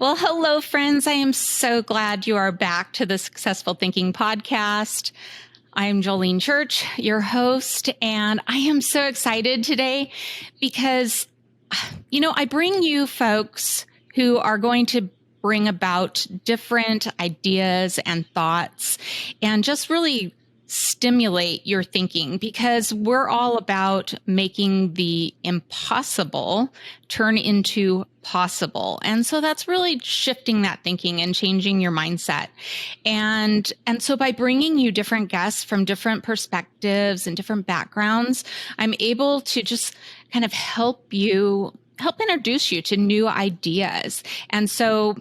Well, hello, friends. I am so glad you are back to the Successful Thinking podcast. I'm Jolene Church, your host, and I am so excited today because, I bring you folks who are going to bring about different ideas and thoughts and just really stimulate your thinking, because we're all about making the impossible turn into possible. And so that's really shifting that thinking and changing your mindset. And so by bringing you different guests from different perspectives and different backgrounds, I'm able to just kind of help introduce you to new ideas. And so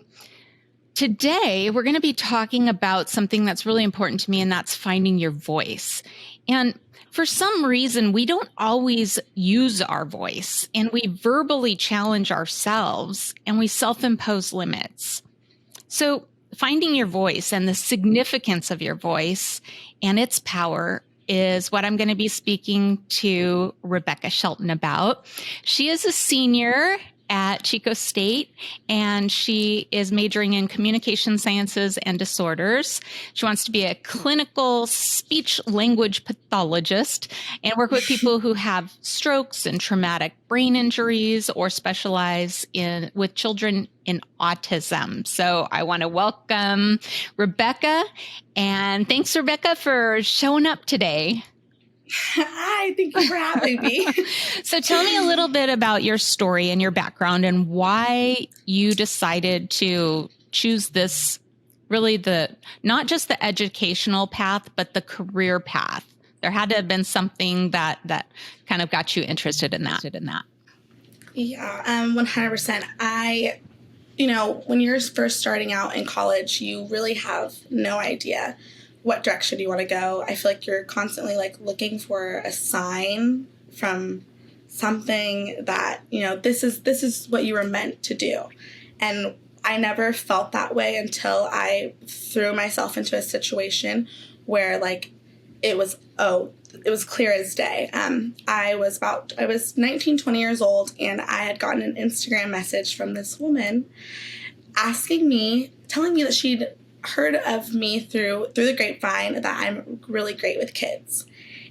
today, we're going to be talking about something that's really important to me, and that's finding your voice. And for some reason, we don't always use our voice, and we verbally challenge ourselves, and we self-impose limits. So finding your voice and the significance of your voice and its power is what I'm going to be speaking to Rebecca Shelton about. She is a senior at Chico State, and she is majoring in communication sciences and disorders. She wants to be a clinical speech language pathologist and work with people who have strokes and traumatic brain injuries, or specialize with children in autism. So I want to welcome Rebecca, and thanks, Rebecca, for showing up today. Hi, thank you for having me. So tell me a little bit about your story and your background and why you decided to choose this, really not just the educational path, but the career path. There had to have been something that kind of got you interested in that. Yeah, 100%. When you're first starting out in college, you really have no idea what direction you want to go. I feel like you're constantly looking for a sign from something that, this is what you were meant to do. And I never felt that way until I threw myself into a situation where it was clear as day. I was 19, 20 years old, and I had gotten an Instagram message from this woman telling me that she'd heard of me through the grapevine, that I'm really great with kids.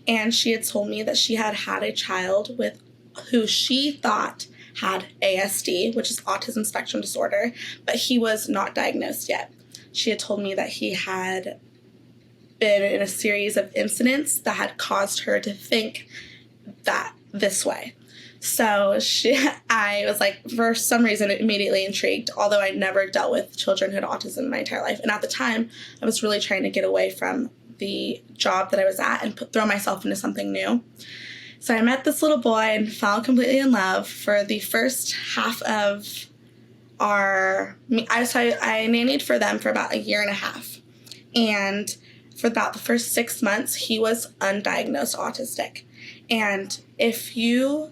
And she had told me that she had a child who she thought had ASD, which is autism spectrum disorder, but he was not diagnosed yet. She had told me that he had been in a series of incidents that had caused her to think that this way. So I was for some reason, immediately intrigued, although I never dealt with children who had autism in my entire life. And at the time, I was really trying to get away from the job that I was at and throw myself into something new. So I met this little boy and fell completely in love. For the first half of I nannied for them for about a year and a half. And for about the first 6 months, he was undiagnosed autistic. And if you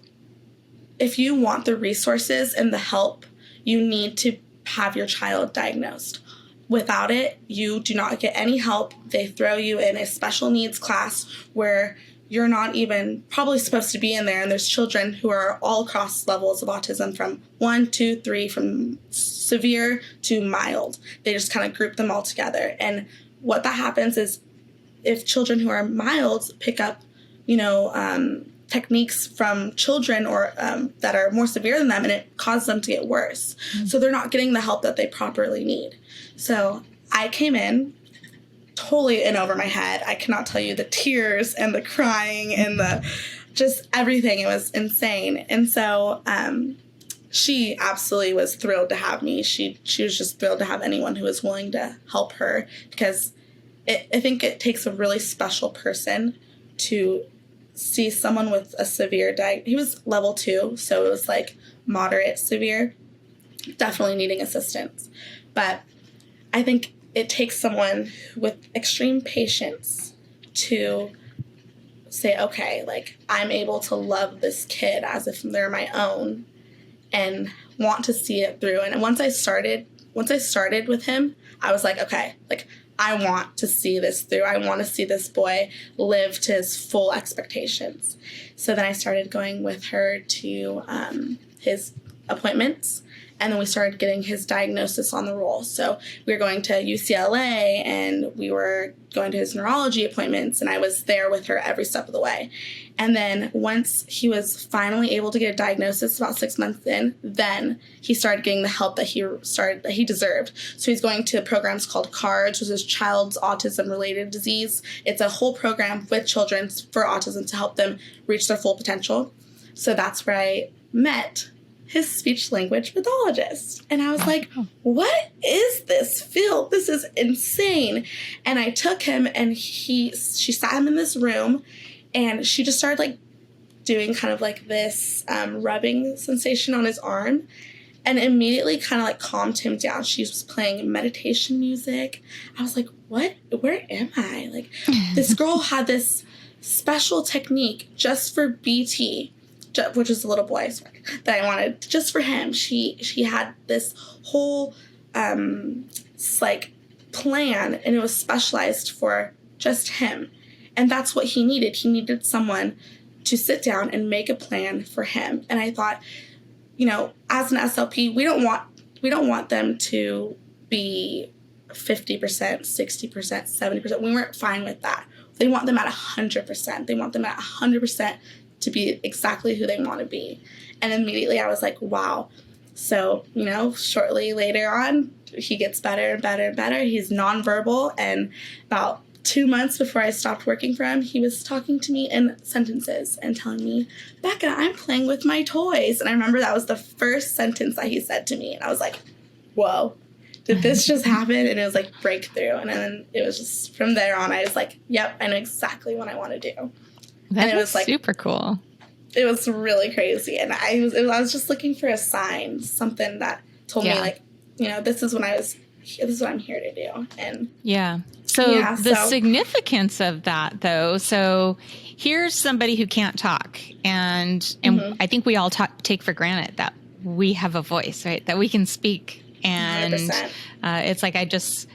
want the resources and the help, you need to have your child diagnosed. Without it, you do not get any help. They throw you in a special needs class where you're not even probably supposed to be in there. And there's children who are all across levels of autism, from 1, 2, 3, from severe to mild. They just kind of group them all together. And what that happens is, if children who are mild pick up, techniques from children or that are more severe than them, and it causes them to get worse. Mm-hmm. So they're not getting the help that they properly need. So I came in totally in over my head. I cannot tell you the tears and the crying and the just everything. It was insane. And so she absolutely was thrilled to have me. She was just thrilled to have anyone who was willing to help her, because I think it takes a really special person to see someone with a severe he was level 2, so it was moderate severe, definitely needing assistance. But I think it takes someone with extreme patience to say, okay, I'm able to love this kid as if they're my own and want to see it through. And once I started with him, I was okay, I want to see this through. I want to see this boy live to his full expectations. So then I started going with her to his appointments And then we started getting his diagnosis on the roll. So we were going to UCLA and we were going to his neurology appointments, and I was there with her every step of the way. And then once he was finally able to get a diagnosis about 6 months in, then he started getting the help that he deserved. So he's going to programs called CARDS, which is Child's Autism Related Disease. It's a whole program with children for autism to help them reach their full potential. So that's where I met his speech language pathologist. And I was like, what is this field? This is insane. And I took him, and she sat him in this room, and she just started like doing kind of like this rubbing sensation on his arm, and immediately kind of like calmed him down. She was playing meditation music. I was like, what? Where am I? Like, this girl had this special technique just for BT, which is a little boy, sorry, that I wanted just for him. She had this whole like plan, and it was specialized for just him. And that's what he needed. He needed someone to sit down and make a plan for him. And I thought, as an SLP, we don't want them to be 50%, 60%, 70%. We weren't fine with that. They want them at 100%. They want them at 100% to be exactly who they want to be. And immediately I was like, wow. So, shortly later on, he gets better and better and better. He's nonverbal, and about 2 months before I stopped working for him, he was talking to me in sentences and telling me, Becca, I'm playing with my toys. And I remember that was the first sentence that he said to me. And I was like, whoa, did this just happen? And it was like breakthrough. And then it was just from there on, I was like, yep, I know exactly what I want to do. That was like super cool. It was really crazy. And I was just looking for a sign, something that told me like, this is what I'm here to do. And So the significance of that, though, so here's somebody who can't talk, and I think we all take for granted that we have a voice, right? That we can speak. And it's like I just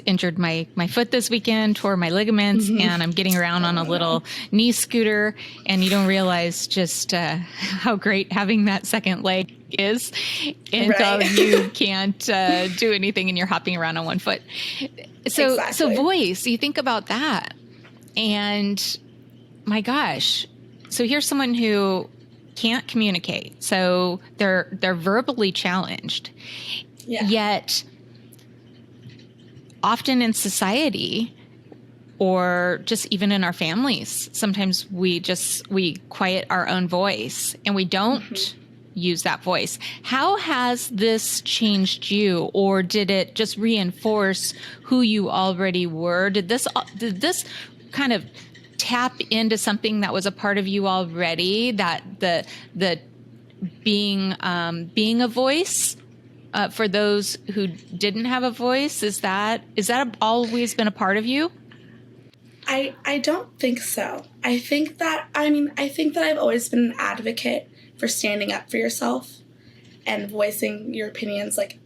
injured my foot this weekend, tore my ligaments, and I'm getting around on a little knee scooter, and you don't realize just how great having that second leg is until you can't do anything and you're hopping around on one foot. So voice, you think about that, and my gosh, so here's someone who can't communicate. So they're verbally challenged. Yeah. Yet often in society, or just even in our families, sometimes we quiet our own voice and we don't use that voice. How has this changed you, or did it just reinforce who you already were? Did this kind of tap into something that was a part of you already, that the being a voice for those who didn't have a voice? Is that always been a part of you? I don't think so. I think that I've always been an advocate for standing up for yourself and voicing your opinions, like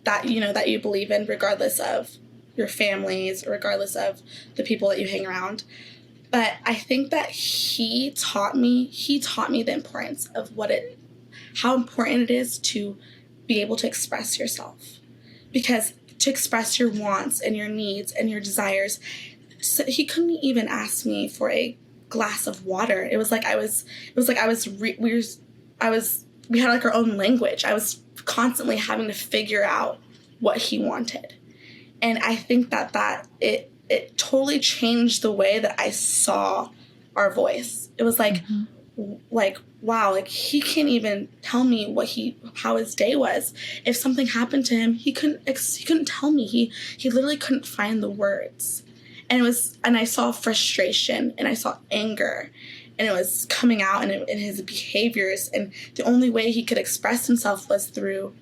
that, that you believe in, regardless of your families, or regardless of the people that you hang around. But I think that he taught me the importance of how important it is to be able to express yourself. Because to express your wants and your needs and your desires, so he couldn't even ask me for a glass of water. We had like our own language. I was constantly having to figure out what he wanted. And I think that it totally changed the way that I saw our voice. It was like, wow, like he can't even tell me how his day was. If something happened to him, he couldn't tell me. He literally couldn't find the words. And I saw frustration, and I saw anger, and it was coming out in his behaviors. And the only way he could express himself was through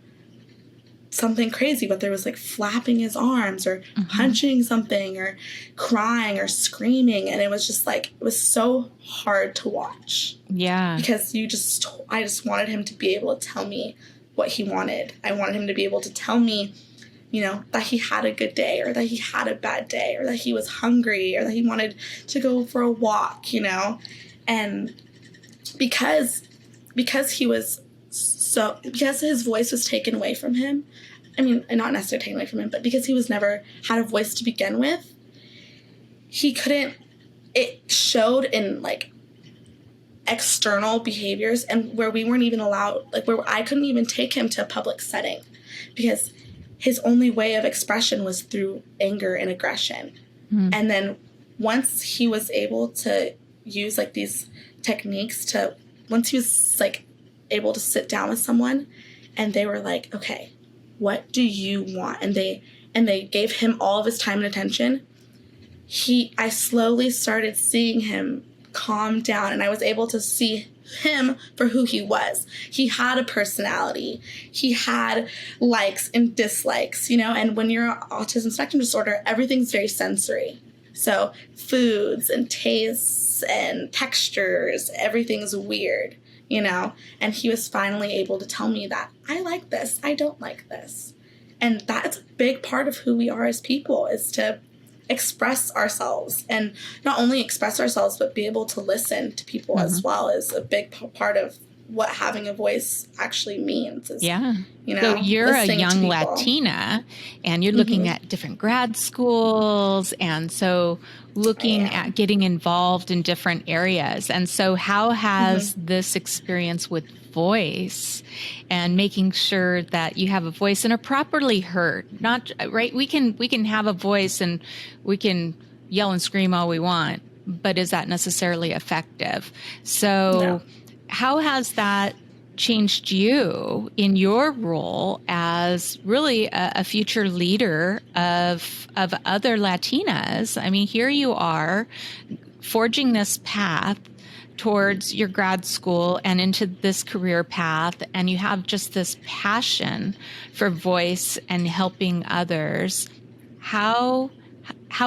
something crazy, but there was like flapping his arms, or punching something, or crying, or screaming. And it was just like, it was so hard to watch. Yeah. Because I just wanted him to be able to tell me what he wanted. I wanted him to be able to tell me, that he had a good day, or that he had a bad day, or that he was hungry, or that he wanted to go for a walk, And because he was so, because his voice was taken away from him, I mean, not necessarily taken away from him, but because he was never had a voice to begin with, he couldn't, it showed in like external behaviors, and where we weren't even allowed, like where I couldn't even take him to a public setting because his only way of expression was through anger and aggression. And then once he was able to use like these techniques to, once he was like able to sit down with someone and they were like, okay, what do you want? And they gave him all of his time and attention. I slowly started seeing him calm down, and I was able to see him for who he was. He had a personality. He had likes and dislikes, and when you're on autism spectrum disorder, everything's very sensory. So foods and tastes and textures, everything's weird, and he was finally able to tell me that I like this, I don't like this. And that's a big part of who we are as people, is to express ourselves, and not only express ourselves, but be able to listen to people as well, is a big part of what having a voice actually means. Is, so you're a young Latina, and you're looking at different grad schools, and so looking at getting involved in different areas. And so how has this experience with voice and making sure that you have a voice and are properly heard, not right? We can have a voice and we can yell and scream all we want, but is that necessarily effective? So how has that changed you in your role as really a future leader of other Latinas? I mean, here you are forging this path towards your grad school and into this career path, and you have just this passion for voice and helping others. How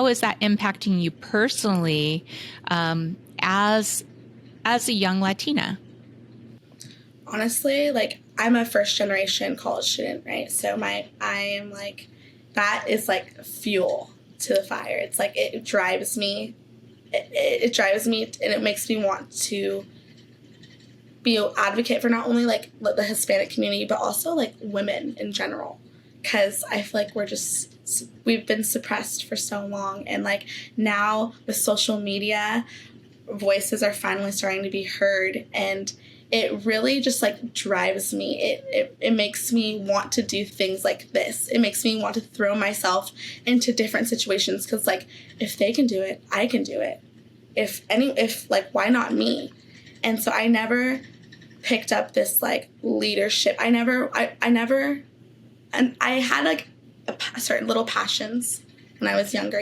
is that impacting you personally as a young Latina? Honestly, like, I'm a first generation college student, right? So I am like, that is like fuel to the fire. It's like, it drives me. It drives me, and it makes me want to be an advocate for not only like the Hispanic community, but also like women in general. Because I feel like we've been suppressed for so long. And like now with social media, voices are finally starting to be heard, and it really just like drives me. It makes me want to do things like this. It makes me want to throw myself into different situations, because like, if they can do it, I can do it. If like, why not me? And so I never picked up this like leadership. I had like certain little passions when I was younger,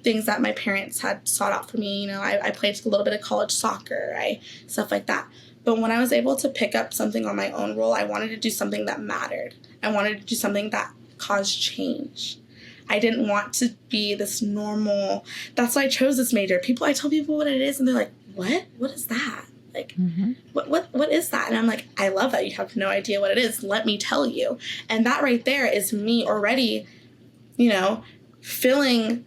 things that my parents had sought out for me. I played a little bit of college soccer, stuff like that. But when I was able to pick up something on my own role, I wanted to do something that mattered. I wanted to do something that caused change. I didn't want to be this normal. That's why I chose this major. I tell people what it is, and they're like, "What? What is that? Like, what is that?" And I'm like, "I love that. You have no idea what it is. Let me tell you." And that right there is me already, feeling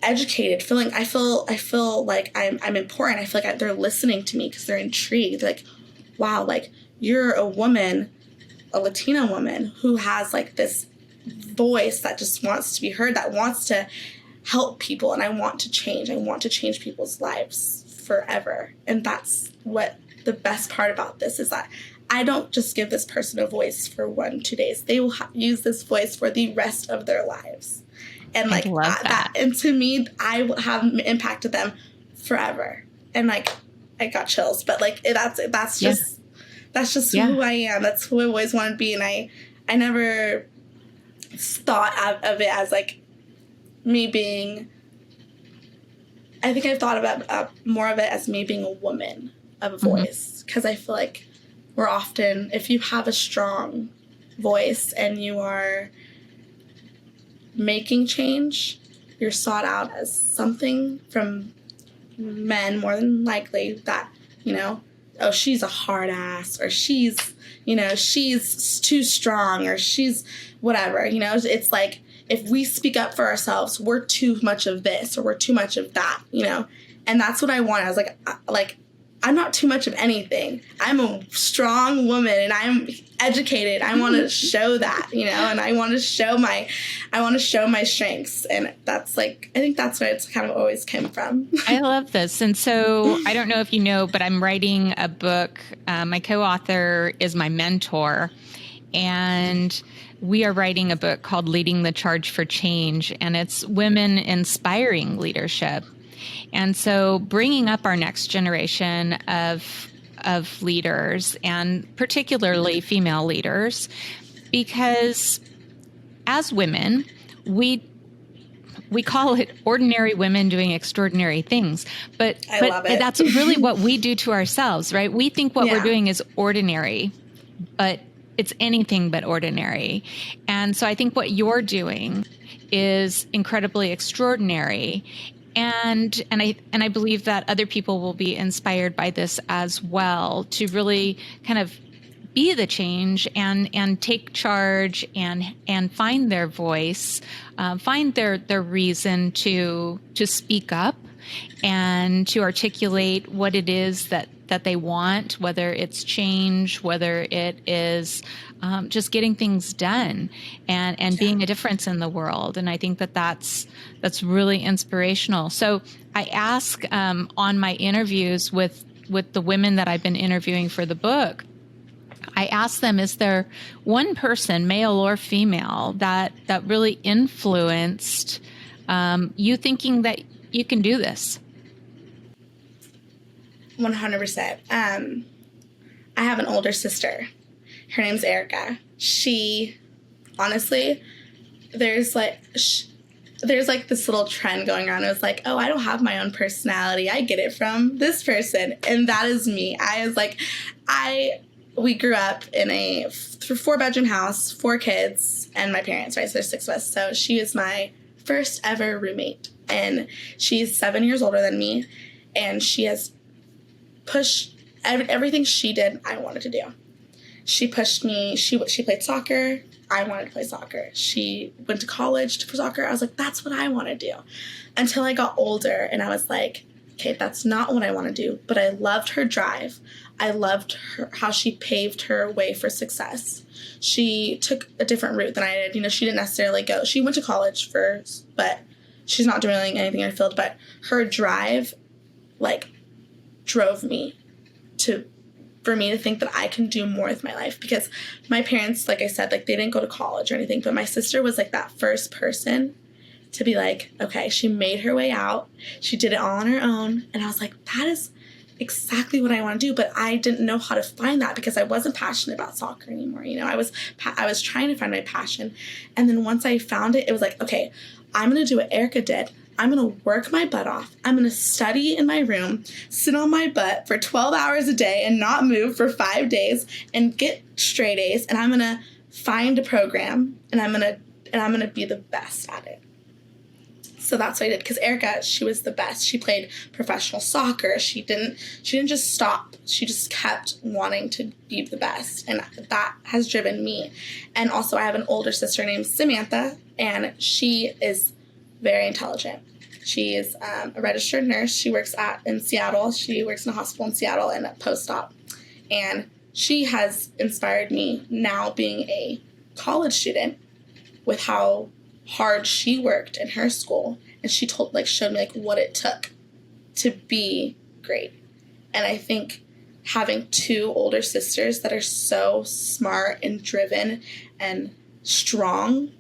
educated, I feel like I'm important. I feel like they're listening to me because they're intrigued. They're like, wow, like, you're a woman, a Latina woman who has like this voice that just wants to be heard, that wants to help people, and I want to change people's lives forever. And that's what the best part about this is, that I don't just give this person a voice for 1-2 days. They will use this voice for the rest of their lives. And like that, and to me, I have impacted them forever. And like, I got chills, but like, that's just who I am. That's who I always wanted to be. And I never thought of it as like me being, I think I've thought about more of it as me being a woman of a voice. Because I feel like we're often, if you have a strong voice and you are making change, you're sought out as something from men, more than likely, that, oh, she's a hard ass, or she's too strong, or she's whatever, it's like, if we speak up for ourselves, we're too much of this, or we're too much of that, and that's what I want. I was like, I'm not too much of anything. I'm a strong woman and I'm educated. I want to show that, and I want to show my strengths. And that's I think that's where it's kind of always came from. I love this. And so I don't know if you know, but I'm writing a book. My co-author is my mentor, and we are writing a book called Leading the Charge for Change, and it's women inspiring leadership. And so bringing up our next generation of leaders, and particularly female leaders, because as women, we call it ordinary women doing extraordinary things, but love it. That's really what we do to ourselves, right? We think what we're doing is ordinary, but it's anything but ordinary. And so I think what you're doing is incredibly extraordinary. And I believe that other people will be inspired by this as well, to really kind of be the change and take charge and find their voice, find their reason to speak up and to articulate what it is that they want, whether it's change, whether it is just getting things done and being a difference in the world. And I think that's really inspirational. So I ask on my interviews with the women that I've been interviewing for the book, I ask them, is there one person, male or female, that really influenced you thinking that you can do this? 100%. I have an older sister. Her name's Erica. She, honestly, there's this little trend going on. It was like, oh, I don't have my own personality. I get it from this person. And that is me. We grew up in a 4-bedroom house, 4 kids, and my parents, right? So there's 6 of us. So she is my first ever roommate. And she's 7 years older than me. And she has pushed everything she did, I wanted to do. She pushed me. She played soccer. I wanted to play soccer. She went to college for soccer. I was like, that's what I want to do. Until I got older and I was like, okay, that's not what I want to do. But I loved her drive. I loved how she paved her way for success. She took a different route than I did. She didn't necessarily go. She went to college first, but she's not doing anything in her field. But her drive, drove me for me to think that I can do more with my life. Because my parents, like I said, they didn't go to college or anything. But my sister was that first person to be okay, she made her way out. She did it all on her own. And I was like, that is exactly what I want to do. But I didn't know how to find that because I wasn't passionate about soccer anymore. I was trying to find my passion. And then once I found it, it was okay, I'm going to do what Erica did. I'm going to work my butt off. I'm going to study in my room, sit on my butt for 12 hours a day and not move for 5 days and get straight A's. And I'm going to find a program and I'm going to be the best at it. So that's what I did. Because Erica, she was the best. She played professional soccer. She didn't just stop. She just kept wanting to be the best. And that has driven me. And also I have an older sister named Samantha, and she is very intelligent. She is a registered nurse. She works in Seattle. She works in a hospital in Seattle and at post-op. And she has inspired me now being a college student with how hard she worked in her school. And she showed me what it took to be great. And I think having 2 older sisters that are so smart and driven and strong,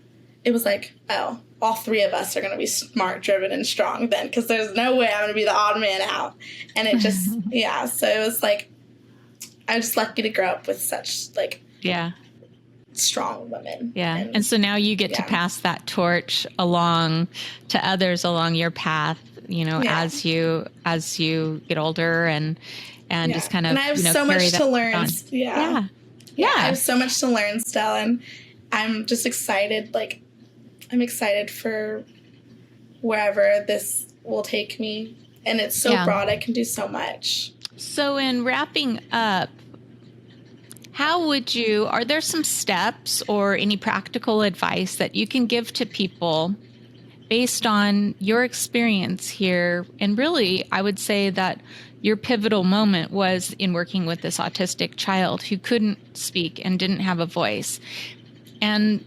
it was oh, all 3 of us are going to be smart, driven, and strong then, because there's no way I'm going to be the odd man out. And it just, yeah. So it was I was lucky to grow up with such strong women. Yeah. And so now you get to pass that torch along to others along your path, as you get older and just kind of, and I have so much to learn. On. Yeah. I have so much to learn still. And I'm just excited. I'm excited for wherever this will take me. And it's so broad. I can do so much. So in wrapping up, are there some steps or any practical advice that you can give to people based on your experience here, and really, I would say that your pivotal moment was in working with this autistic child who couldn't speak and didn't have a voice. And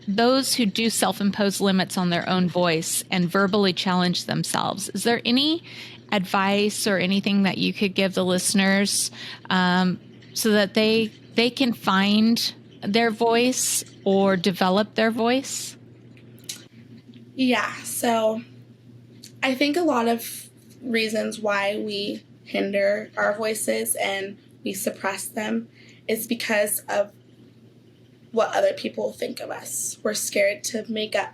those who do self-impose limits on their own voice and verbally challenge themselves, is there any advice or anything that you could give the listeners so that they can find their voice or develop their voice? Yeah, so I think a lot of reasons why we hinder our voices and we suppress them is because of what other people think of us. We're scared to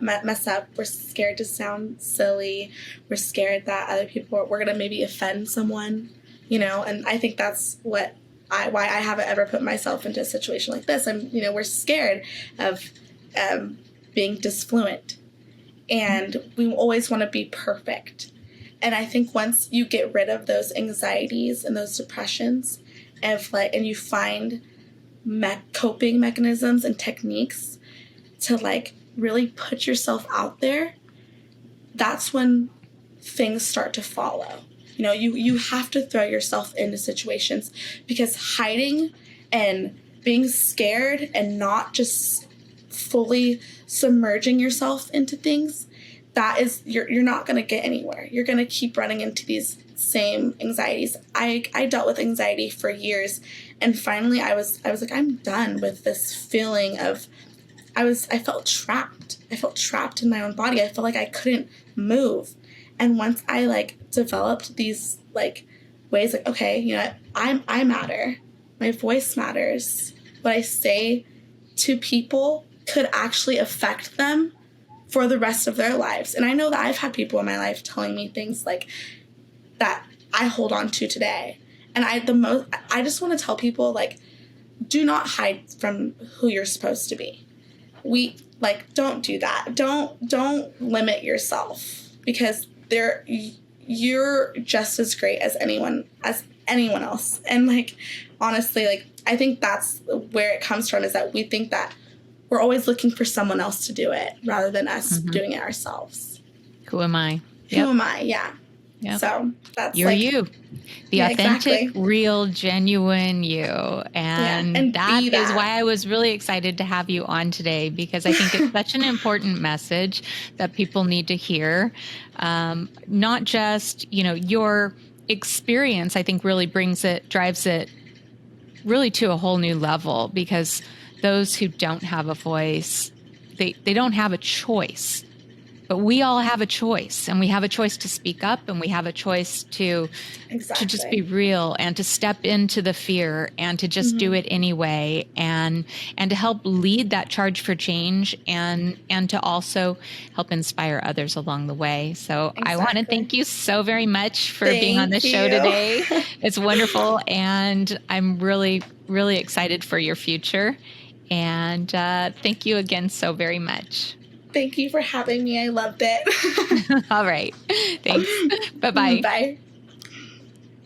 mess up. We're scared to sound silly. We're scared that other people, we're going to maybe offend someone, and I think that's why I haven't ever put myself into a situation like this. We're scared of being disfluent, and we always want to be perfect. And I think once you get rid of those anxieties and those depressions and you find coping mechanisms and techniques to really put yourself out there, that's when things start to follow. You have to throw yourself into situations, because hiding and being scared and not just fully submerging yourself into things, that is, you're not going to get anywhere. You're going to keep running into these same anxieties. I dealt with anxiety for years, and finally I was like, I'm done with this feeling of, I felt trapped. I felt trapped in my own body. I felt like I couldn't move. And once I developed these ways, okay, I matter. My voice matters. What I say to people could actually affect them for the rest of their lives. And I know that I've had people in my life telling me things that I hold on to today. And I just want to tell people, do not hide from who you're supposed to be. Don't do that. Don't limit yourself, because you're just as great as anyone else. And honestly, I think that's where it comes from, is that we think that we're always looking for someone else to do it rather than us doing it ourselves. Who am I? Who am I? Yeah. Yep. So that's you're you, the authentic, real, genuine you. And that is why I was really excited to have you on today, because I think it's such an important message that people need to hear. Not just, your experience, I think really drives it really to a whole new level, because those who don't have a voice, they don't have a choice. But we all have a choice, and we have a choice to speak up, and we have a choice to just be real and to step into the fear and to just do it anyway, and to help lead that charge for change, and to also help inspire others along the way. So I want to thank you so very much for being on the show today. It's wonderful, and I'm really, really excited for your future. And thank you again so very much. Thank you for having me. I loved it. All right. Thanks. Bye-bye. Bye.